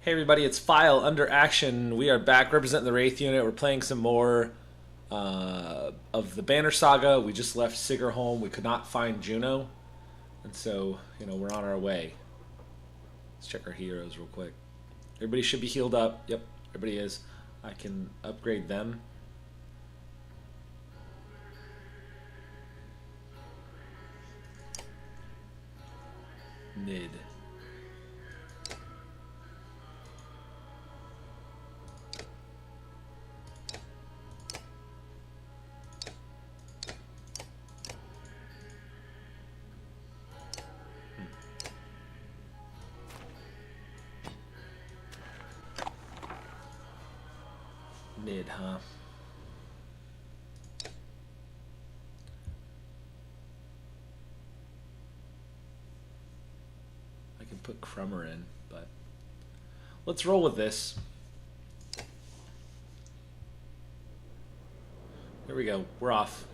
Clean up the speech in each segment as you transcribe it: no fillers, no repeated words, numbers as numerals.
Hey everybody, it's File under action. We are back representing the Wraith unit. We're playing some more of the Banner Saga. We just left Sigerholm. We could not find Juno. And so, we're on our way. Let's check our heroes real quick. Everybody should be healed up. Yep, everybody is. I can upgrade them. Mid. Mid, huh? I can put Crummer in, but let's roll with this. Here we go. We're off.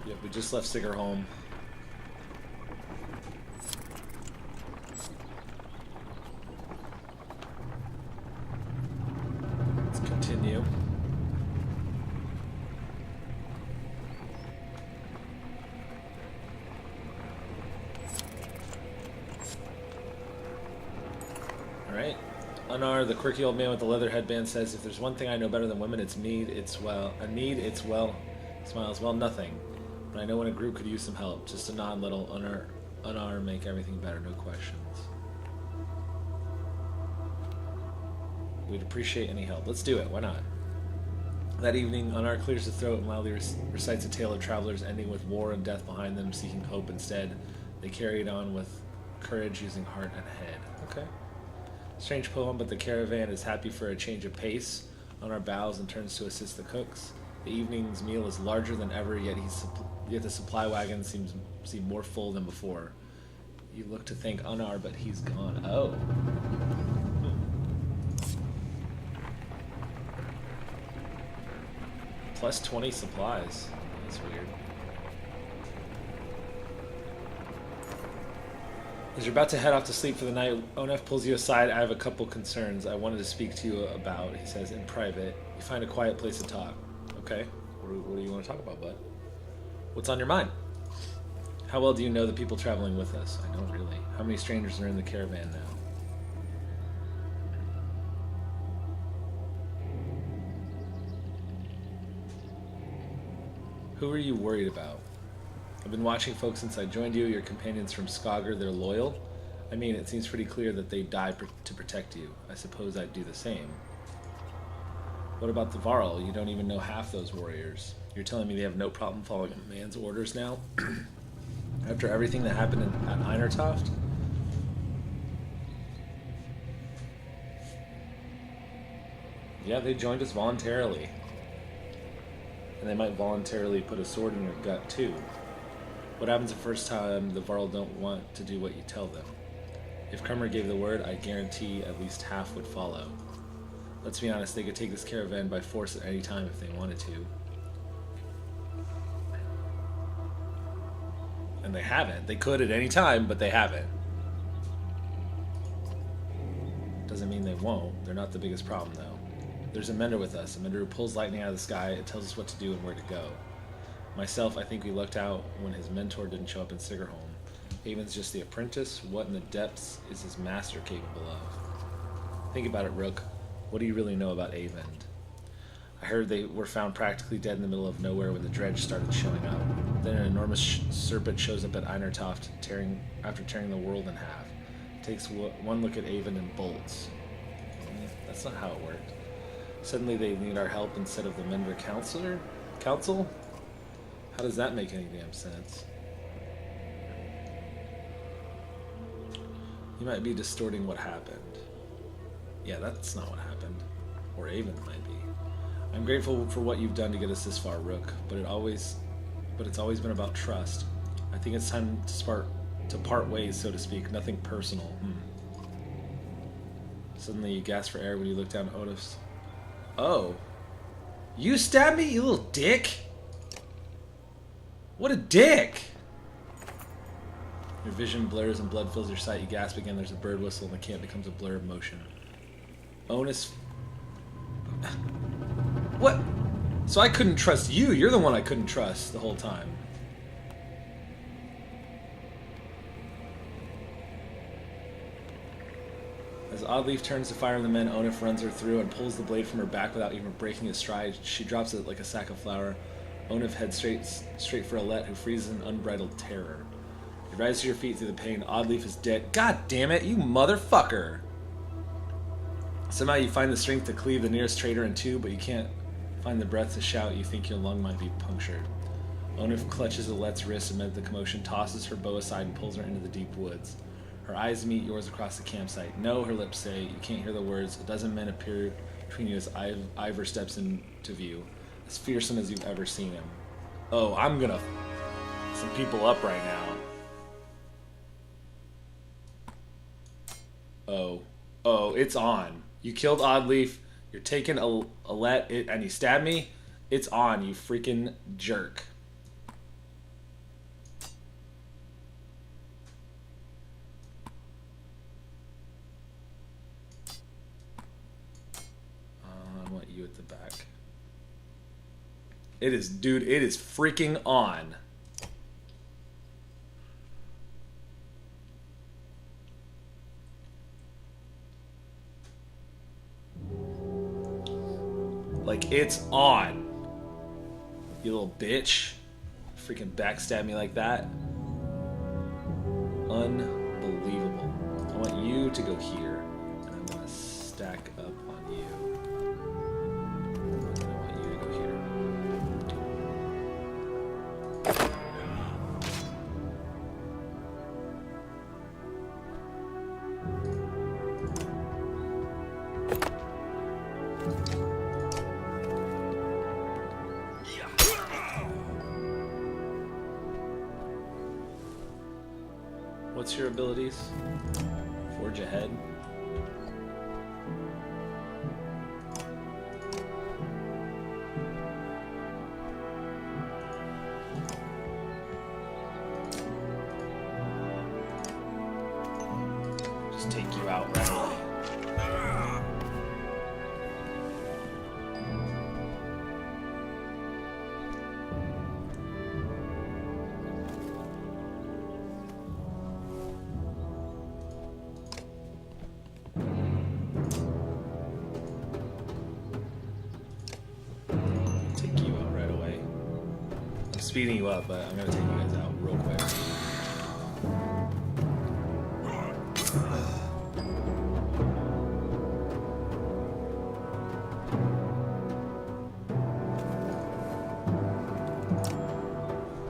Yep, we just left Sigerholm. Let's continue. Alright. Unar, the quirky old man with the leather headband, says, if there's one thing I know better than women, it's need, it's well. A need, it's well. Smiles, well, nothing. But I know when a group could use some help. Just a nod, little Unar, make everything better, no questions. We'd appreciate any help. Let's do it, why not? That evening, Unar clears his throat and loudly recites a tale of travelers ending with war and death behind them, seeking hope instead. They carried on with courage, using heart and head. Okay. Strange poem, but the caravan is happy for a change of pace. Unar bows and turns to assist the cooks. The evening's meal is larger than ever, yet the supply wagon seem more full than before. You look to thank Unar, but he's gone. Oh. Plus 20 supplies. That's weird. As you're about to head off to sleep for the night, Onef pulls you aside. I have a couple concerns I wanted to speak to you about, he says, in private. You find a quiet place to talk. Okay. What do you want to talk about, bud? What's on your mind? How well do you know the people traveling with us? I don't really. How many strangers are in the caravan now? Who are you worried about? I've been watching folks since I joined you. Your companions from Skager, they're loyal. I mean, it seems pretty clear that they died to protect you. I suppose I'd do the same. What about the Varl? You don't even know half those warriors. You're telling me they have no problem following a man's orders now? After everything that happened at Einertoft? Yeah, they joined us voluntarily. And they might voluntarily put a sword in your gut, too. What happens the first time the Varl don't want to do what you tell them? If Krummer gave the word, I guarantee at least half would follow. Let's be honest, they could take this caravan by force at any time if they wanted to. And they haven't. They could at any time, but they haven't. Doesn't mean they won't. They're not the biggest problem, though. There's a mender with us, a mender who pulls lightning out of the sky and tells us what to do and where to go. Myself, I think we lucked out when his mentor didn't show up in Sigerholm. Haven's just the apprentice. What in the depths is his master capable of? Think about it, Rook. What do you really know about Avend? I heard they were found practically dead in the middle of nowhere when the dredge started showing up. Then an enormous serpent shows up at Einertoft, after tearing the world in half. Takes one look at Avend and bolts. That's not how it worked. Suddenly they need our help instead of the Mender Council? How does that make any damn sense? You might be distorting what happened. Yeah, that's not what happened. Or Avon might be. I'm grateful for what you've done to get us this far, Rook, but it's always been about trust. I think it's time to part ways, so to speak. Nothing personal. Suddenly you gasp for air when you look down at Otis. Oh. You stabbed me, you little dick? What a dick! Your vision blurs and blood fills your sight. You gasp again. There's a bird whistle and the camp becomes a blur of motion. Onus... What? So I couldn't trust you. You're the one I couldn't trust the whole time. As Oddleaf turns to fire on the men, Onif runs her through and pulls the blade from her back without even breaking a stride. She drops it like a sack of flour. Onif heads straight for Alette, who freezes in unbridled terror. You rise to your feet through the pain. Oddleaf is dead. God damn it, you motherfucker! Somehow you find the strength to cleave the nearest traitor in two, but you can't find the breath to shout. You think your lung might be punctured. Onif clutches Alette's wrist amid the commotion, tosses her bow aside, and pulls her into the deep woods. Her eyes meet yours across the campsite. No, her lips say. You can't hear the words. A dozen men appear between you as Ivor steps into view. As fearsome as you've ever seen him. Oh, I'm gonna some people up right now. Oh, it's on. You killed Oddleaf. You're taking Alette, and you stabbed me. It's on, you freaking jerk. I want you at the back. It is, dude, it is freaking on. Like, it's on. You little bitch. Freaking backstab me like that. Unbelievable. I want you to go here. And I'm going to stack up on you. And I want you to go here. What's your abilities? Forge ahead. Just take you out right away. Speeding you up, but I'm gonna take you guys out real quick.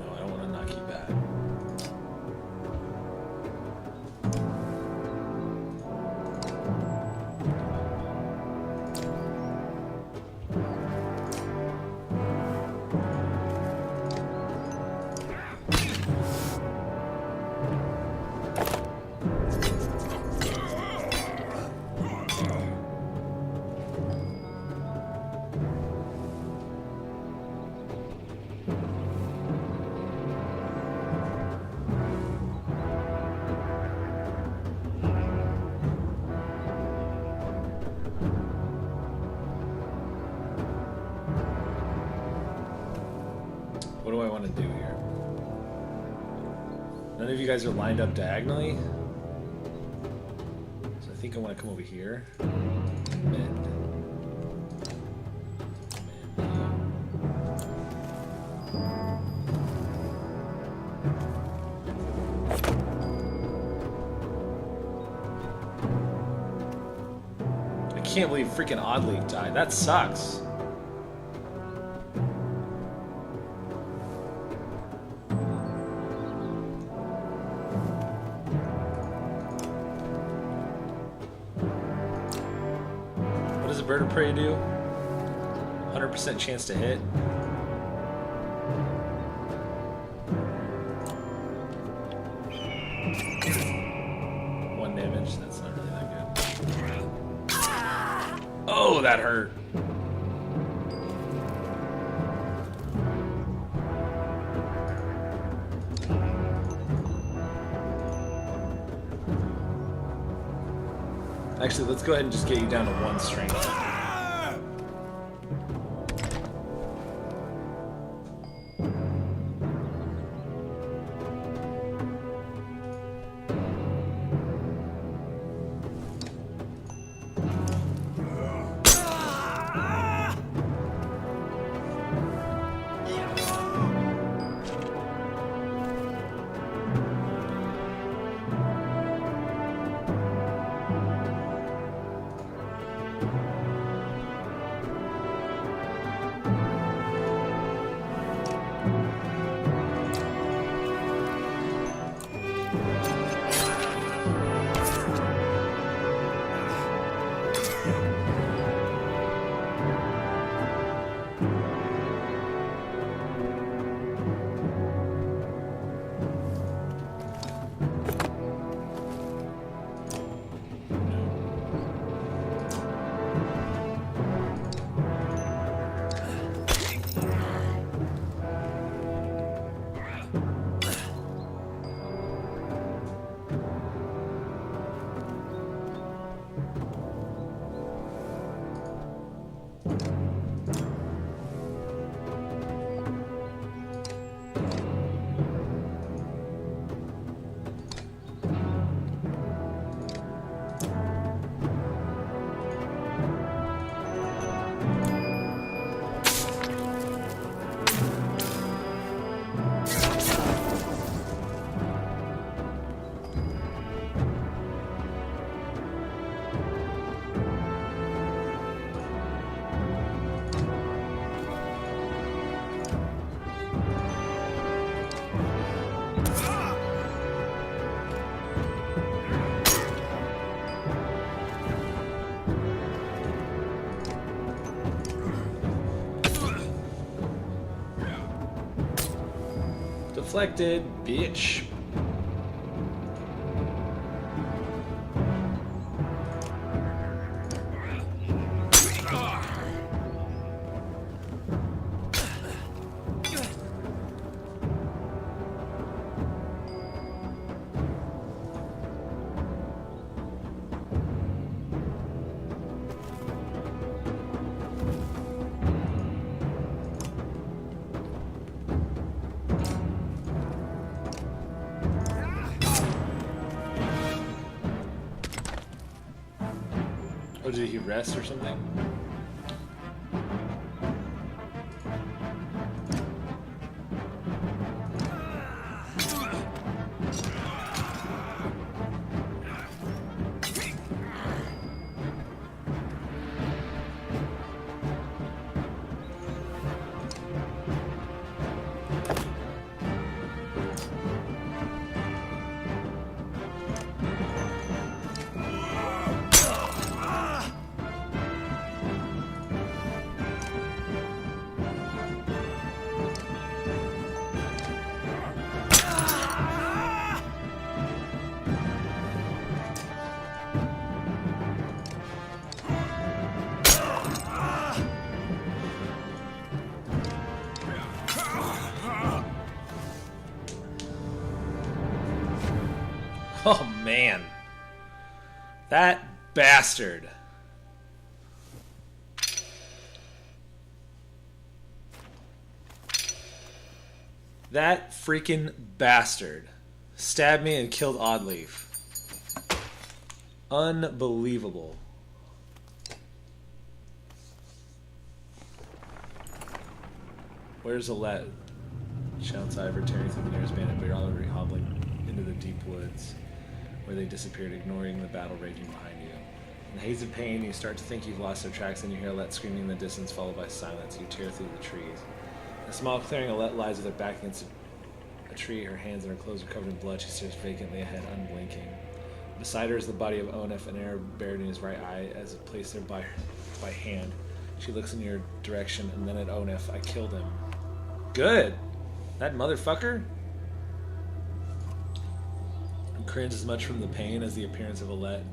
No, I don't want to knock you back. What do I want to do here? None of you guys are lined up diagonally. So I think I want to come over here. Mend. I can't believe freaking Oddleaf died. That sucks. What does a bird of prey do? 100% chance to hit. One damage. That's not really that good. Oh, that hurt. Actually, let's go ahead and just get you down to 1 strength. Deflected, bitch. Oh, did he rest or something? Oh man, that bastard. That freaking bastard stabbed me and killed Oddleaf. Unbelievable. Where's Alette? Shouts Ivor, tearing through the nearest bandit, but you're already hobbling into the deep woods, where they disappeared, ignoring the battle raging behind you. In the haze of pain, you start to think you've lost their tracks, and you hear Alette screaming in the distance, followed by silence. You tear through the trees. In a small clearing, Alette lies with her back against a tree. Her hands and her clothes are covered in blood. She stares vacantly ahead, unblinking. Beside her is the body of Onef, an arrow buried in his right eye, as if placed there by hand. She looks in your direction, and then at Onef. I killed him. Good! That motherfucker? You cringe as much from the pain as the appearance of Alette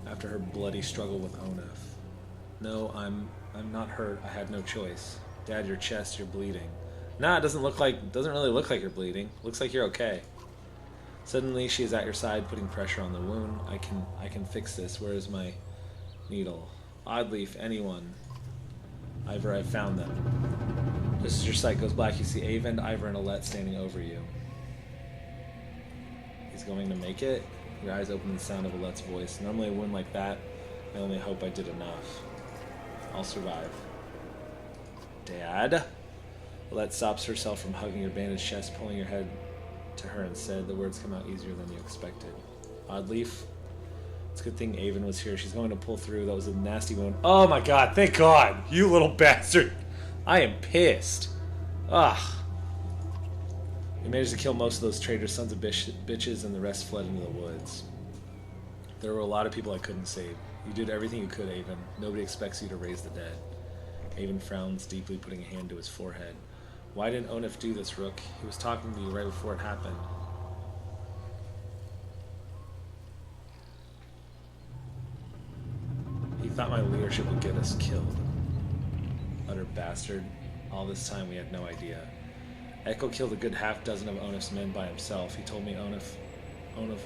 after her bloody struggle with Onef. No, I'm not hurt. I had no choice. Dad, your chest, you're bleeding. Nah, it doesn't really look like you're bleeding. Looks like you're okay. Suddenly, she is at your side, putting pressure on the wound. I can fix this. Where is my needle? Oddly, if anyone. Ivor, I found them. Just as your sight goes black, you see Avend, Ivor, and Alette standing over you. He's going to make it. Your eyes open to the sound of Alette's voice. Normally a wound like that, I only hope I did enough. I'll survive. Dad? Alette stops herself from hugging your bandaged chest, pulling your head to her and said, the words come out easier than you expected. Oddleaf? It's a good thing Avon was here. She's going to pull through. That was a nasty wound. Oh my god, thank god! You little bastard! I am pissed. Ugh. We managed to kill most of those traitors, sons of bitches, and the rest fled into the woods. There were a lot of people I couldn't save. You did everything you could, Avon. Nobody expects you to raise the dead. Avon frowns deeply, putting a hand to his forehead. Why didn't Onif do this, Rook? He was talking to you right before it happened. He thought my leadership would get us killed. Utter bastard. All this time we had no idea. Echo killed a good half-dozen of Onif's men by himself. He told me Onif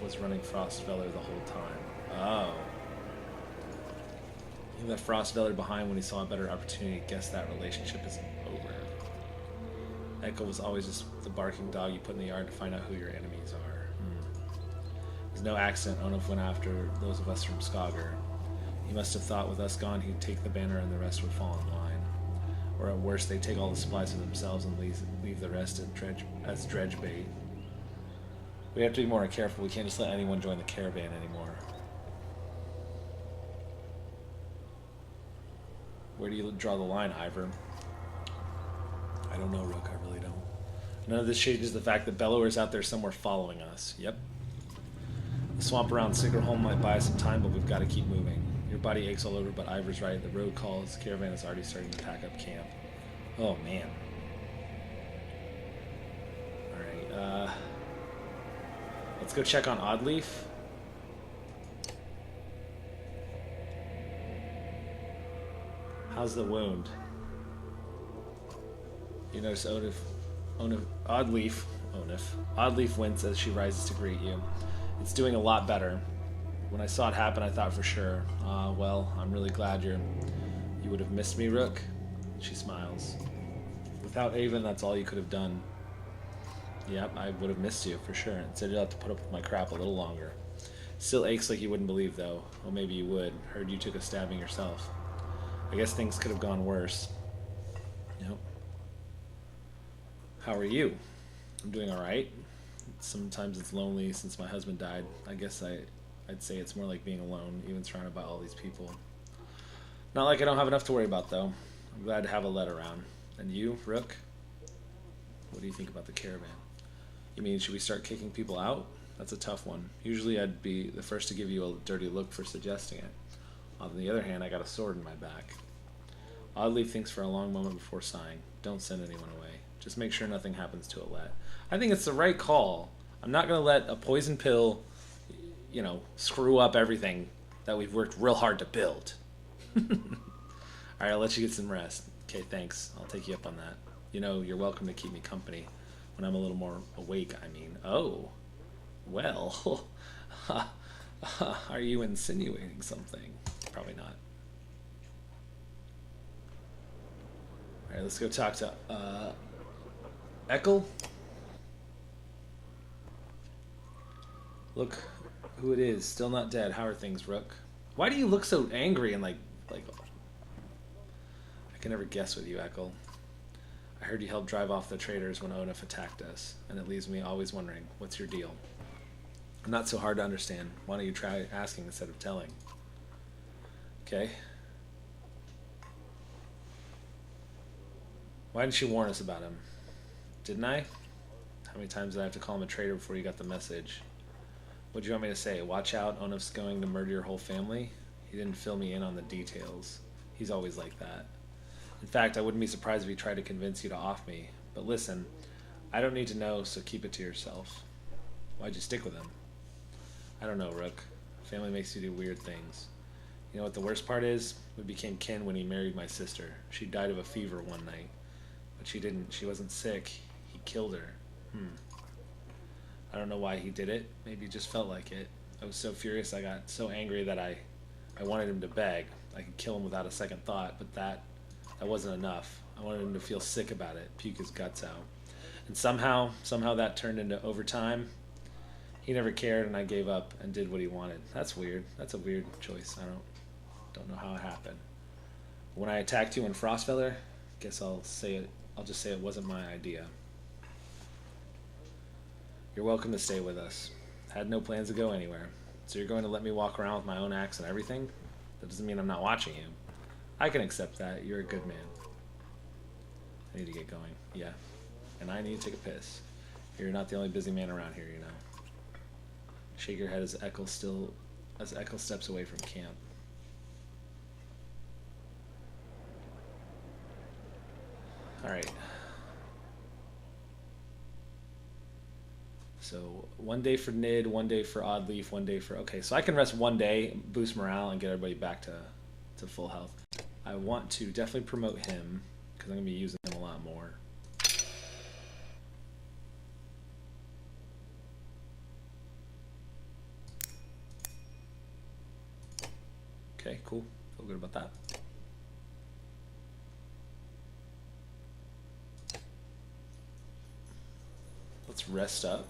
was running Frostveller the whole time. Oh. He left Frostveller behind when he saw a better opportunity. Guess that relationship is over. Echo was always just the barking dog you put in the yard to find out who your enemies are. It was no accident Onif went after those of us from Saga. He must have thought with us gone he'd take the banner and the rest would fall in line. Or at worst, they'd take all the supplies for themselves and leave the rest as dredge bait. We have to be more careful. We can't just let anyone join the caravan anymore. Where do you draw the line, Ivor? I don't know, Rook. I really don't. None of this changes the fact that Bellower's out there somewhere following us. Yep. The swamp around Sickerholm might buy us some time, but we've got to keep moving. Your body aches all over, but Ivor's right. The road calls. The caravan is already starting to pack up camp. Oh, man. Alright, let's go check on Oddleaf. How's the wound? You notice Oddleaf winces as she rises to greet you. It's doing a lot better. When I saw it happen, I thought for sure, well, I'm really glad you would have missed me, Rook. She smiles. Without Avon, that's all you could have done. Yep, I would have missed you, for sure. Instead, you'll have to put up with my crap a little longer. Still aches like you wouldn't believe, though. Well, maybe you would. Heard you took a stabbing yourself. I guess things could have gone worse. Yep. How are you? I'm doing alright. Sometimes it's lonely since my husband died. I guess I'd say it's more like being alone, even surrounded by all these people. Not like I don't have enough to worry about, though. I'm glad to have Alette around. And you, Rook? What do you think about the caravan? You mean, should we start kicking people out? That's a tough one. Usually I'd be the first to give you a dirty look for suggesting it. On the other hand, I got a sword in my back. Oddleaf thinks for a long moment before sighing. Don't send anyone away. Just make sure nothing happens to Alette. I think it's the right call. I'm not going to let a poison pill, screw up everything that we've worked real hard to build. Alright, I'll let you get some rest. Okay, thanks. I'll take you up on that. You're welcome to keep me company when I'm a little more awake, I mean. Oh, well. Are you insinuating something? Probably not. Alright, let's go talk to, Eckel? Look who it is. Still not dead. How are things, Rook? Why do you look so angry and like... I can never guess with you, Eckel. I heard you helped drive off the traitors when Onif attacked us, and it leaves me always wondering, what's your deal? Not so hard to understand. Why don't you try asking instead of telling? Okay. Why didn't you warn us about him? Didn't I? How many times did I have to call him a traitor before you got the message? What'd you want me to say? Watch out, Onif's going to murder your whole family? He didn't fill me in on the details. He's always like that. In fact, I wouldn't be surprised if he tried to convince you to off me. But listen, I don't need to know, so keep it to yourself. Why'd you stick with him? I don't know, Rook. Family makes you do weird things. You know what the worst part is? We became kin when he married my sister. She died of a fever one night. But she didn't. She wasn't sick. He killed her. I don't know why he did it. Maybe he just felt like it. I was so furious. I got so angry that I wanted him to beg. I could kill him without a second thought, but that wasn't enough. I wanted him to feel sick about it, puke his guts out. And somehow that turned into overtime. He never cared, and I gave up and did what he wanted. That's weird. That's a weird choice. I don't know how it happened. When I attacked you in Frostfeller, guess I'll just say it wasn't my idea. You're welcome to stay with us. Had no plans to go anywhere. So you're going to let me walk around with my own axe and everything? That doesn't mean I'm not watching you. I can accept that. You're a good man. I need to get going. Yeah. And I need to take a piss. You're not the only busy man around here, you know. Shake your head as Echo steps away from camp. Alright. So 1 day for Nid, 1 day for Oddleaf, 1 day for... Okay, so I can rest 1 day, boost morale, and get everybody back to full health. I want to definitely promote him, because I'm going to be using him a lot more. Okay, cool. Feel good about that. Let's rest up.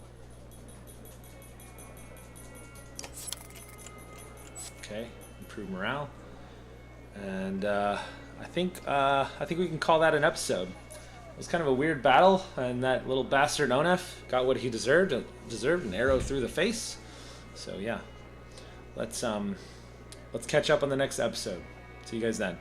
Okay, improve morale. And I think we can call that an episode. It was kind of a weird battle, and that little bastard Onef got what he deserved an arrow through the face. So yeah. Let's catch up on the next episode. See you guys then.